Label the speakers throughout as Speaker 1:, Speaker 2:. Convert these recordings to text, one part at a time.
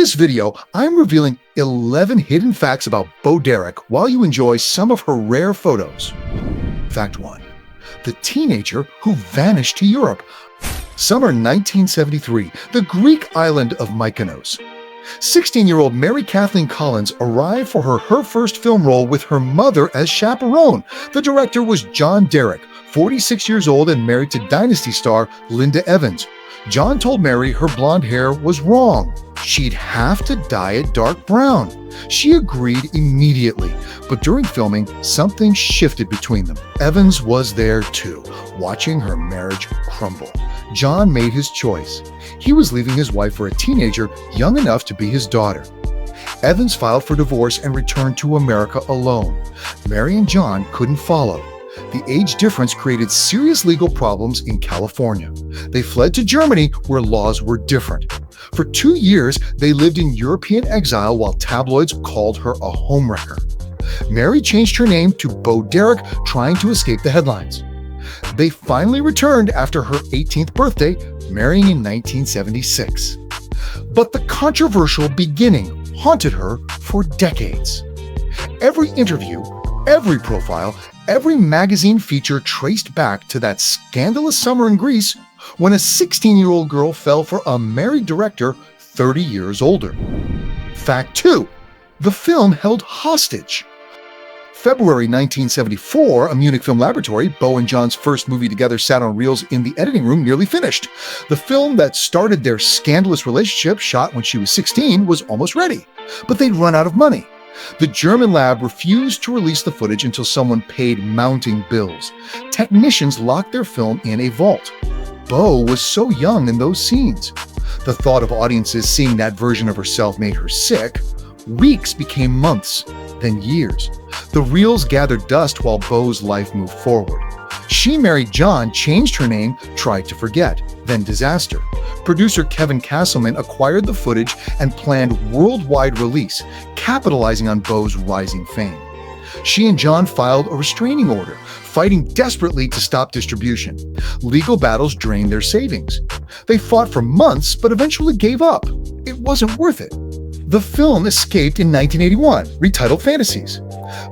Speaker 1: this video, I'm revealing 11 hidden facts about Bo Derek while you enjoy some of her rare photos. Fact 1. The teenager who vanished to Europe. Summer 1973, the Greek island of Mykonos. 16-year-old Mary Kathleen Collins arrived for her first film role with her mother as chaperone. The director was John Derek, 46 years old and married to Dynasty star Linda Evans. John told Mary her blonde hair was wrong. She'd have to dye it dark brown. She agreed immediately, but during filming, something shifted between them. Evans was there too, watching her marriage crumble. John made his choice. He was leaving his wife for a teenager young enough to be his daughter. Evans filed for divorce and returned to America alone. Mary and John couldn't follow. The age difference created serious legal problems in California. They fled to Germany, where laws were different. For 2 years, they lived in European exile while tabloids called her a homewrecker. Mary changed her name to Bo Derek, trying to escape the headlines. They finally returned after her 18th birthday, marrying in 1976. But the controversial beginning haunted her for decades. Every interview, every profile, every magazine feature traced back to that scandalous summer in Greece when a 16-year-old girl fell for a married director 30 years older. Fact 2. The film held hostage. February 1974, a Munich film laboratory, Bo and John's first movie together sat on reels in the editing room, nearly finished. The film that started their scandalous relationship, shot when she was 16, was almost ready, but they'd run out of money. The German lab refused to release the footage until someone paid mounting bills. Technicians locked their film in a vault. Bo was so young in those scenes. The thought of audiences seeing that version of herself made her sick. Weeks became months, then years. The reels gathered dust while Bo's life moved forward. She married John, changed her name, tried to forget, then disaster. Producer Kevin Castleman acquired the footage and planned worldwide release, capitalizing on Bo's rising fame. She and John filed a restraining order, fighting desperately to stop distribution. Legal battles drained their savings. They fought for months, but eventually gave up. It wasn't worth it. The film escaped in 1981, retitled Fantasies.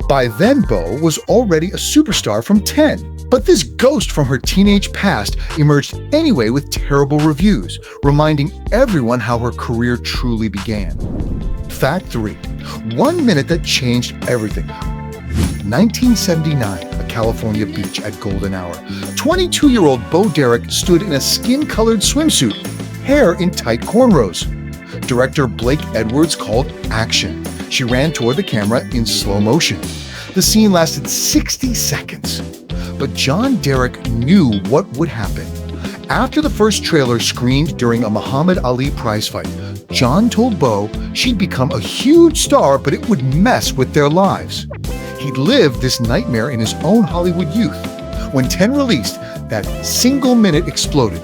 Speaker 1: By then, Bo was already a superstar from 10. But this ghost from her teenage past emerged anyway with terrible reviews, reminding everyone how her career truly began. Fact 3. 1 minute that changed everything. 1979, a California beach at golden hour. 22-year-old Bo Derek stood in a skin-colored swimsuit, hair in tight cornrows. Director Blake Edwards called action. She ran toward the camera in slow motion. The scene lasted 60 seconds. But John Derek knew what would happen. After the first trailer screened during a Muhammad Ali prize fight, John told Bo she'd become a huge star, but it would mess with their lives. He'd lived this nightmare in his own Hollywood youth. When 10 released, that single minute exploded.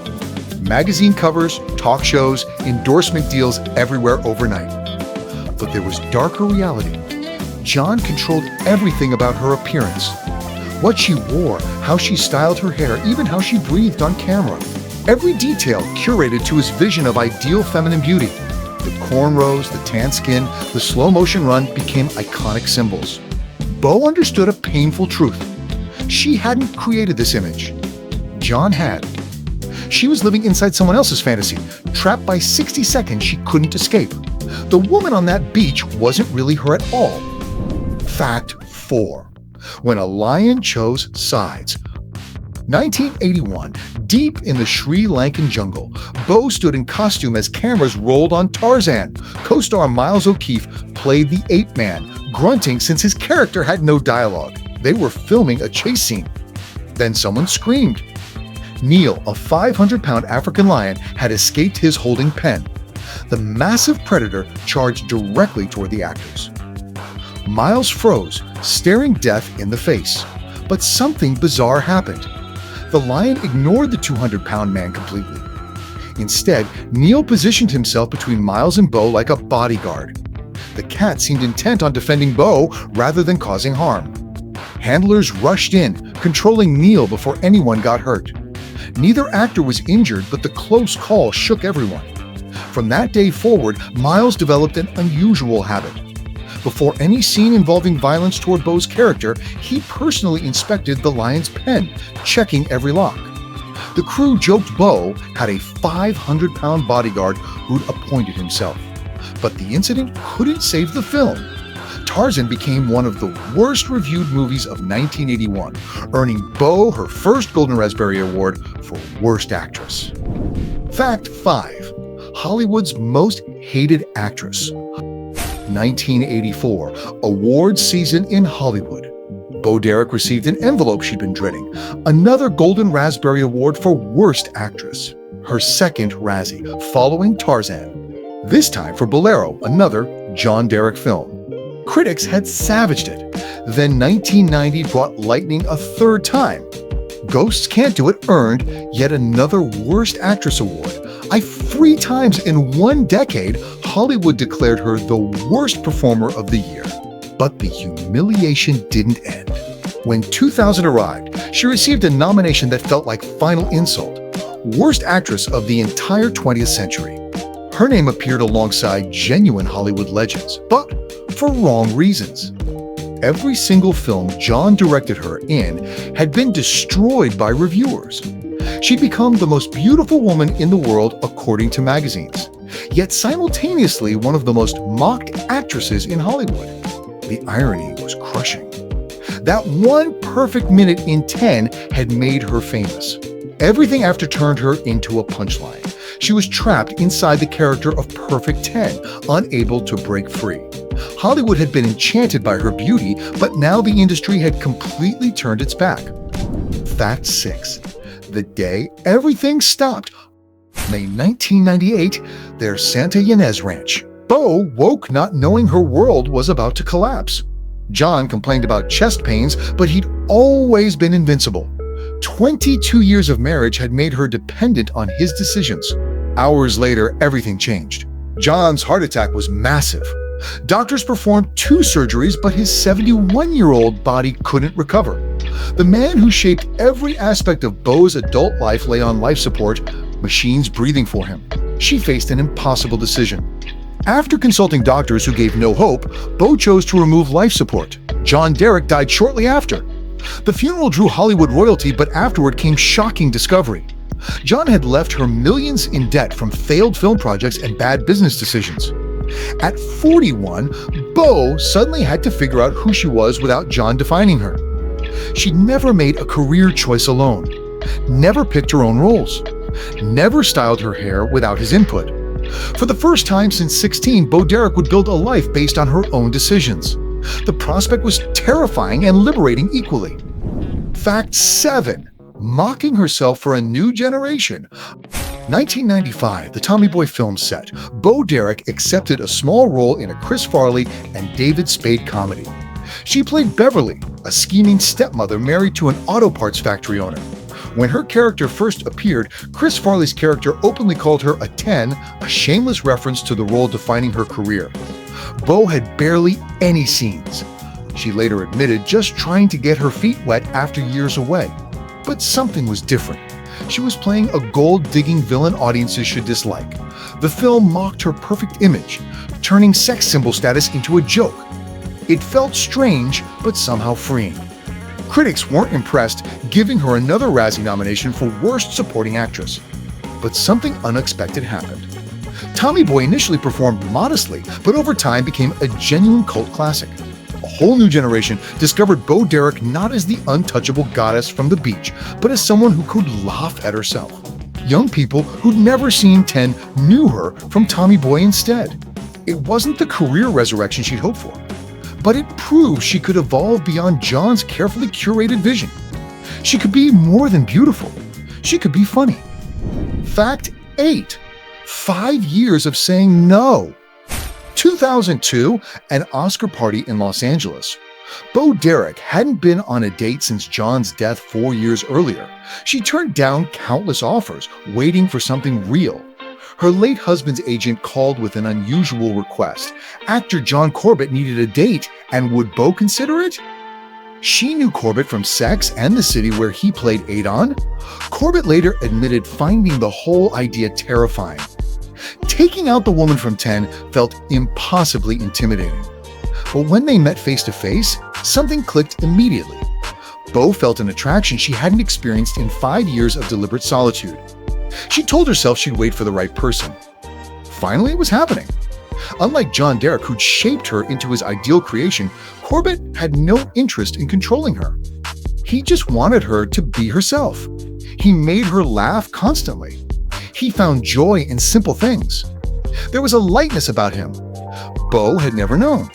Speaker 1: Magazine covers, talk shows, endorsement deals everywhere overnight. But there was darker reality. John controlled everything about her appearance. What she wore, how she styled her hair, even how she breathed on camera. Every detail curated to his vision of ideal feminine beauty. The cornrows, the tan skin, the slow motion run became iconic symbols. Bo understood a painful truth. She hadn't created this image. John had. She was living inside someone else's fantasy, trapped by 60 seconds she couldn't escape. The woman on that beach wasn't really her at all. Fact 4. When a lion chose sides. 1981, deep in the Sri Lankan jungle, Bo stood in costume as cameras rolled on Tarzan. Co-star Miles O'Keefe played the ape man, grunting since his character had no dialogue. They were filming a chase scene. Then someone screamed. Neil, a 500-pound African lion, had escaped his holding pen. The massive predator charged directly toward the actors. Miles froze, staring death in the face. But something bizarre happened. The lion ignored the 200-pound man completely. Instead, Neil positioned himself between Miles and Bo like a bodyguard. The cat seemed intent on defending Bo rather than causing harm. Handlers rushed in, controlling Neil before anyone got hurt. Neither actor was injured, but the close call shook everyone. From that day forward, Miles developed an unusual habit. Before any scene involving violence toward Beau's character, he personally inspected the lion's pen, checking every lock. The crew joked Beau had a 500-pound bodyguard who'd appointed himself. But the incident couldn't save the film. Tarzan became one of the worst reviewed movies of 1981, earning Beau her first Golden Raspberry Award for Worst Actress. Fact 5. Hollywood's most hated actress. 1984, awards season in Hollywood. Beau Derek received an envelope she'd been dreading, another Golden Raspberry Award for Worst Actress, her second Razzie, following Tarzan. This time for Bolero, another John Derek film. Critics had savaged it. Then 1990 brought lightning a third time. Ghosts Can't Do It earned yet another Worst Actress Award. 3 times in 1 decade, Hollywood declared her the worst performer of the year. But the humiliation didn't end. When 2000 arrived, she received a nomination that felt like final insult. Worst Actress of the entire 20th century. Her name appeared alongside genuine Hollywood legends, but for wrong reasons. Every single film John directed her in had been destroyed by reviewers. She'd become the most beautiful woman in the world according to magazines, yet simultaneously one of the most mocked actresses in Hollywood. The irony was crushing. That one perfect minute in 10 had made her famous. Everything after turned her into a punchline. She was trapped inside the character of Perfect 10, unable to break free. Hollywood had been enchanted by her beauty, but now the industry had completely turned its back. Fact 6. The day everything stopped. May 1998, their Santa Ynez Ranch. Beau woke not knowing her world was about to collapse. John complained about chest pains, but he'd always been invincible. 22 years of marriage had made her dependent on his decisions. Hours later, everything changed. John's heart attack was massive. Doctors performed 2 surgeries, but his 71-year-old body couldn't recover. The man who shaped every aspect of Beau's adult life lay on life support, machines breathing for him. She faced an impossible decision. After consulting doctors who gave no hope, Beau chose to remove life support. John Derek died shortly after. The funeral drew Hollywood royalty, but afterward came shocking discovery. John had left her millions in debt from failed film projects and bad business decisions. At 41, Beau suddenly had to figure out who she was without John defining her. She'd never made a career choice alone, never picked her own roles, never styled her hair without his input. For the first time since 16, Beau Derek would build a life based on her own decisions. The prospect was terrifying and liberating equally. Fact 7. Mocking herself for a new generation. 1995, the Tommy Boy film set. Beau Derek accepted a small role in a Chris Farley and David Spade comedy. She played Beverly, a scheming stepmother married to an auto parts factory owner. When her character first appeared, Chris Farley's character openly called her a 10, a shameless reference to the role defining her career. Beau had barely any scenes. She later admitted just trying to get her feet wet after years away. But something was different. She was playing a gold-digging villain audiences should dislike. The film mocked her perfect image, turning sex symbol status into a joke. It felt strange, but somehow freeing. Critics weren't impressed, giving her another Razzie nomination for Worst Supporting Actress. But something unexpected happened. Tommy Boy initially performed modestly, but over time became a genuine cult classic. A whole new generation discovered Beau Derek not as the untouchable goddess from the beach, but as someone who could laugh at herself. Young people who'd never seen 10 knew her from Tommy Boy instead. It wasn't the career resurrection she'd hoped for, but it proved she could evolve beyond John's carefully curated vision. She could be more than beautiful. She could be funny. Fact 8. 5 years of saying no. 2002, an Oscar party in Los Angeles. Beau Derek hadn't been on a date since John's death 4 years earlier. She turned down countless offers, waiting for something real. Her late husband's agent called with an unusual request. Actor John Corbett needed a date, and would Beau consider it? She knew Corbett from Sex and the City, where he played Adon. Corbett later admitted finding the whole idea terrifying. Taking out the woman from 10 felt impossibly intimidating. But when they met face to face, something clicked immediately. Bo felt an attraction she hadn't experienced in 5 years of deliberate solitude. She told herself she'd wait for the right person. Finally, it was happening. Unlike John Derek, who'd shaped her into his ideal creation, Corbett had no interest in controlling her. He just wanted her to be herself. He made her laugh constantly. He found joy in simple things. There was a lightness about him Bo had never known.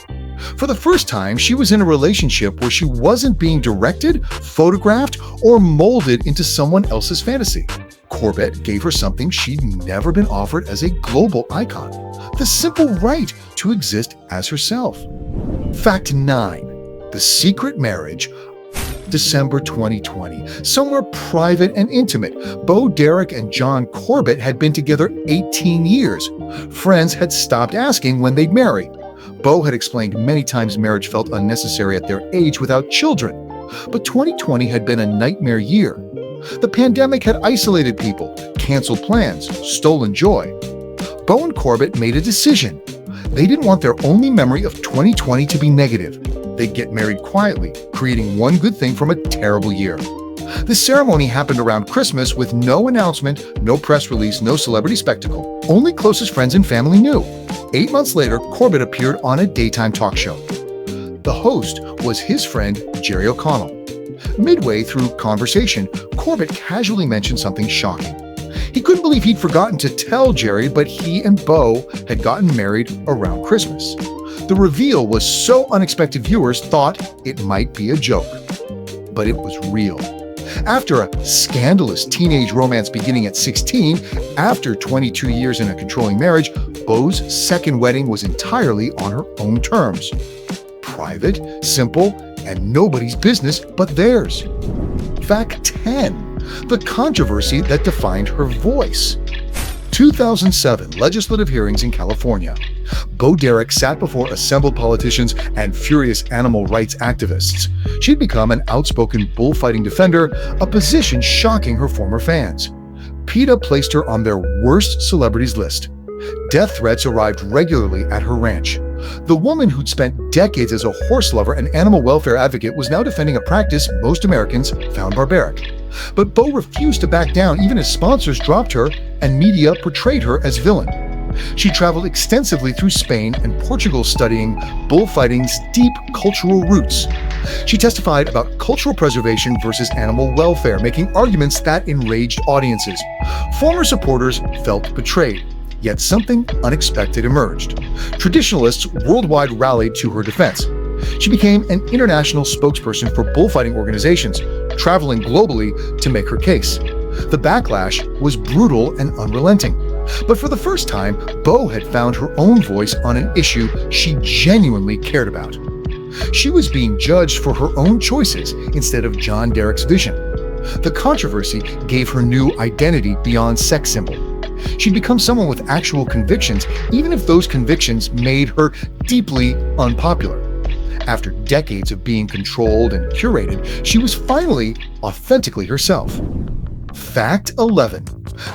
Speaker 1: For the first time, she was in a relationship where she wasn't being directed, photographed, or molded into someone else's fantasy. Corbett gave her something she'd never been offered as a global icon: the simple right to exist as herself. Fact 9. The secret marriage. December 2020. Somewhere private and intimate, Bo Derek and John Corbett had been together 18 years. Friends had stopped asking when they'd marry. Bo had explained many times marriage felt unnecessary at their age without children. But 2020 had been a nightmare year. The pandemic had isolated people, canceled plans, stolen joy. Bo and Corbett made a decision. They didn't want their only memory of 2020 to be negative. They'd get married quietly, creating one good thing from a terrible year. The ceremony happened around Christmas with no announcement, no press release, no celebrity spectacle. Only closest friends and family knew. 8 months later, Corbett appeared on a daytime talk show. The host was his friend, Jerry O'Connell. Midway through conversation, Corbett casually mentioned something shocking. He couldn't believe he'd forgotten to tell Jerry, but he and Bo had gotten married around Christmas. The reveal was so unexpected viewers thought it might be a joke. But it was real. After a scandalous teenage romance beginning at 16, after 22 years in a controlling marriage, Bo's second wedding was entirely on her own terms. Private, simple, and nobody's business but theirs. Fact 10. The controversy that defined her voice. 2007 legislative hearings in California. Bo Derek sat before assembled politicians and furious animal rights activists. She'd become an outspoken bullfighting defender, a position shocking her former fans. PETA placed her on their worst celebrities list. Death threats arrived regularly at her ranch. The woman who'd spent decades as a horse lover and animal welfare advocate was now defending a practice most Americans found barbaric. But Bo refused to back down even as sponsors dropped her and media portrayed her as villain. She traveled extensively through Spain and Portugal studying bullfighting's deep cultural roots. She testified about cultural preservation versus animal welfare, making arguments that enraged audiences. Former supporters felt betrayed. Yet something unexpected emerged. Traditionalists worldwide rallied to her defense. She became an international spokesperson for bullfighting organizations, traveling globally to make her case. The backlash was brutal and unrelenting. But for the first time, Bo had found her own voice on an issue she genuinely cared about. She was being judged for her own choices instead of John Derek's vision. The controversy gave her new identity beyond sex symbol. She'd become someone with actual convictions, even if those convictions made her deeply unpopular. After decades of being controlled and curated, she was finally authentically herself. Fact 11.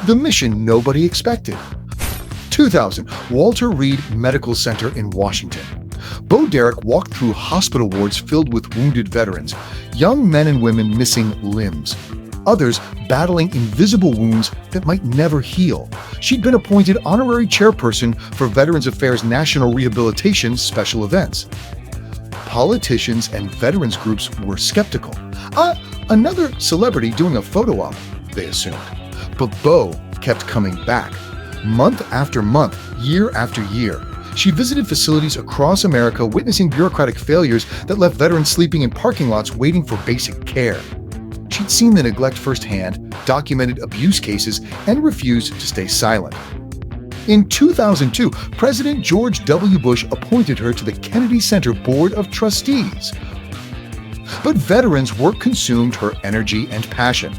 Speaker 1: The mission nobody expected. 2000, Walter Reed Medical Center in Washington. Bo Derek walked through hospital wards filled with wounded veterans, young men and women missing limbs, others battling invisible wounds that might never heal. She'd been appointed honorary chairperson for Veterans Affairs National Rehabilitation Special Events. Politicians and veterans groups were skeptical. Another celebrity doing a photo op, they assumed. But Bo kept coming back. Month after month, year after year, she visited facilities across America, witnessing bureaucratic failures that left veterans sleeping in parking lots waiting for basic care. She'd seen the neglect firsthand, documented abuse cases, and refused to stay silent. In 2002, President George W. Bush appointed her to the Kennedy Center Board of Trustees. But veterans' work consumed her energy and passion.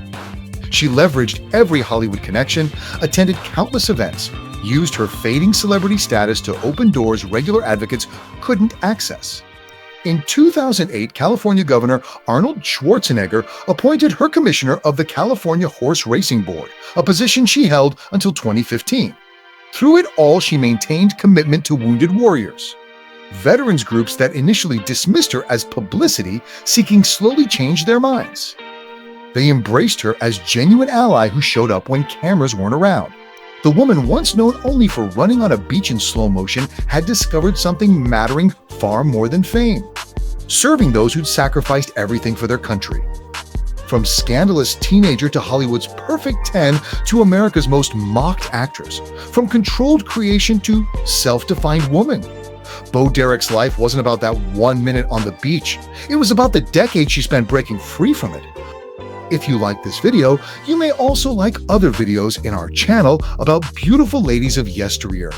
Speaker 1: She leveraged every Hollywood connection, attended countless events, used her fading celebrity status to open doors regular advocates couldn't access. In 2008, California Governor Arnold Schwarzenegger appointed her commissioner of the California Horse Racing Board, a position she held until 2015. Through it all, she maintained commitment to wounded warriors. Veterans groups that initially dismissed her as publicity seeking slowly changed their minds. They embraced her as genuine ally who showed up when cameras weren't around. The woman once known only for running on a beach in slow motion had discovered something mattering far more than fame: serving those who'd sacrificed everything for their country. From scandalous teenager to Hollywood's perfect 10 to America's most mocked actress, from controlled creation to self-defined woman, Bo Derek's life wasn't about that 1 minute on the beach. It was about the decade she spent breaking free from it. If you like this video, you may also like other videos in our channel about beautiful ladies of yesteryear.